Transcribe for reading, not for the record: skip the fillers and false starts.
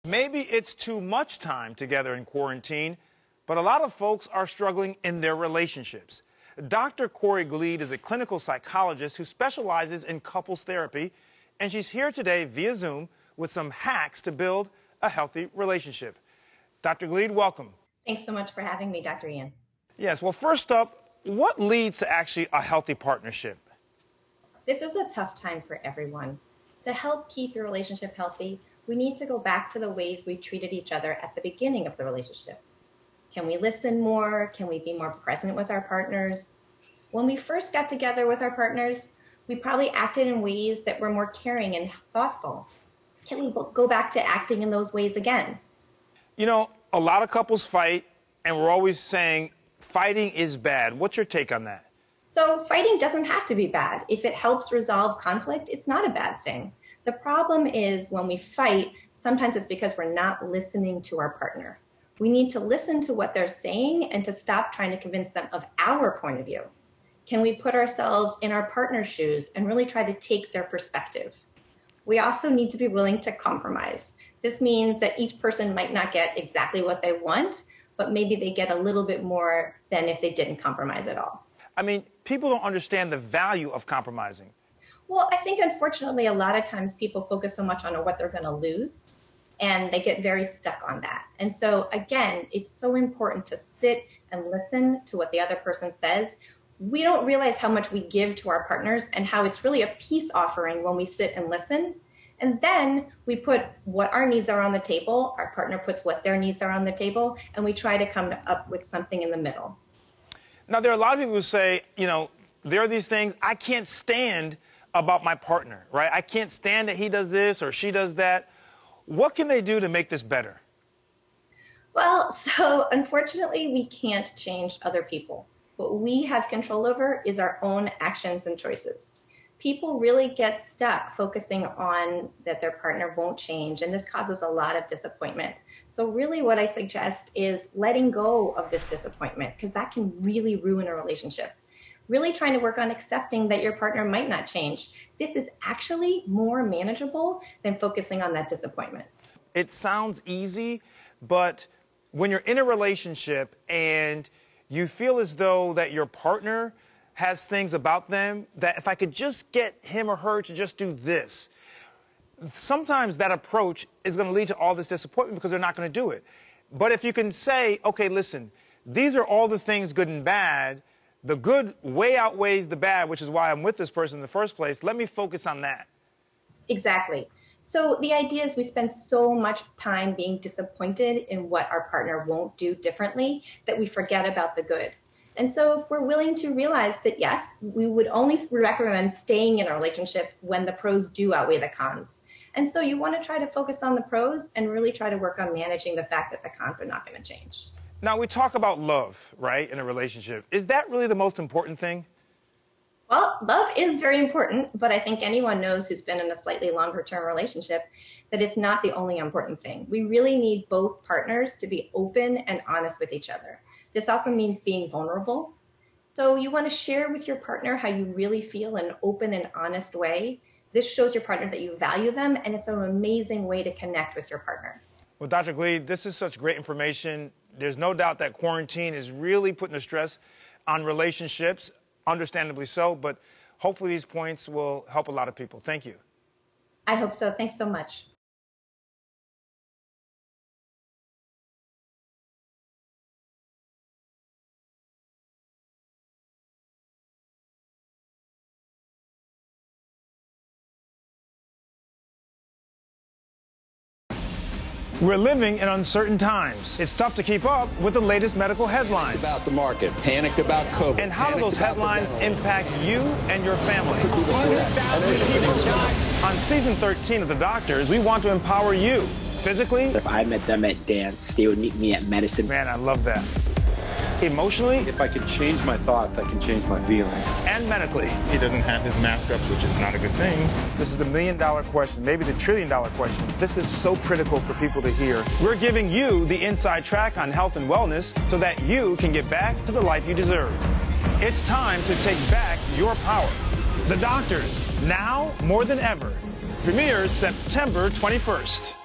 Maybe it's too much time together in quarantine, but a lot of folks are struggling in their relationships. Dr. Glied is a clinical psychologist who specializes in couples therapy, and she's here today via Zoom with some hacks to build a healthy relationship. Dr. Glied, welcome. Thanks so much for having me, Dr. Ian. Yes, well, first up, what leads to actually a healthy partnership? This is a tough time for everyone. To help keep your relationship healthy, we need to go back to the ways we treated each other at the beginning of the relationship. Can we listen more? Can we be more present with our partners? When we first got together with our partners, we probably acted in ways that were more caring and thoughtful. Can we go back to acting in those ways again? You know, a lot of couples fight, and we're always saying fighting is bad. What's your take on that? So fighting doesn't have to be bad. If it helps resolve conflict, it's not a bad thing. The problem is when we fight, sometimes it's because we're not listening to our partner. We need to listen to what they're saying and to stop trying to convince them of our point of view. Can we put ourselves in our partner's shoes and really try to take their perspective? We also need to be willing to compromise. This means that each person might not get exactly what they want, but maybe they get a little bit more than if they didn't compromise at all. I mean, people don't understand the value of compromising. Well, I think unfortunately a lot of times people focus so much on what they're going to lose, and they get very stuck on that. And so again, it's so important to sit and listen to what the other person says. We don't realize how much we give to our partners and how it's really a peace offering when we sit and listen. And then we put what our needs are on the table, our partner puts what their needs are on the table, and we try to come up with something in the middle. Now, there are a lot of people who say, you know, there are these things I can't stand about my partner, right? I can't stand that he does this or she does that. What can they do to make this better? Well, so unfortunately, we can't change other people. What we have control over is our own actions and choices. People really get stuck focusing on that their partner won't change, and this causes a lot of disappointment. So really what I suggest is letting go of this disappointment, because that can really ruin a relationship. Really trying to work on accepting that your partner might not change. This is actually more manageable than focusing on that disappointment. It sounds easy, but when you're in a relationship and you feel as though that your partner has things about them that if I could just get him or her to just do this, sometimes that approach is going to lead to all this disappointment because they're not going to do it. But if you can say, okay, listen, these are all the things good and bad. The good way outweighs the bad, which is why I'm with this person in the first place. Let me focus on that. Exactly. So the idea is we spend so much time being disappointed in what our partner won't do differently that we forget about the good. And so if we're willing to realize that, yes, we would only recommend staying in a relationship when the pros do outweigh the cons. And so you want to try to focus on the pros and really try to work on managing the fact that the cons are not going to change. Now, we talk about love, right, in a relationship. Is that really the most important thing? Well, love is very important, but I think anyone knows who's been in a slightly longer-term relationship that it's not the only important thing. We really need both partners to be open and honest with each other. This also means being vulnerable. So you want to share with your partner how you really feel in an open and honest way. This shows your partner that you value them, and it's an amazing way to connect with your partner. Well, Dr. Glied, this is such great information. There's no doubt that quarantine is really putting a stress on relationships, understandably so, but hopefully these points will help a lot of people. Thank you. I hope so. Thanks so much. We're living in uncertain times. It's tough to keep up with the latest medical headlines. About the market, panicked about COVID. And how do those headlines impact you and your family? On season 13 of The Doctors, we want to empower you physically. If I met them at dance, they would meet me at medicine. Man, I love that. Emotionally. If I can change my thoughts, I can change my feelings. And medically. He doesn't have his mask up, which is not a good thing. This is the million-dollar question, maybe the trillion-dollar question. This is so critical for people to hear. We're giving you the inside track on health and wellness so that you can get back to the life you deserve. It's time to take back your power. The Doctors, now more than ever. Premieres September 21st.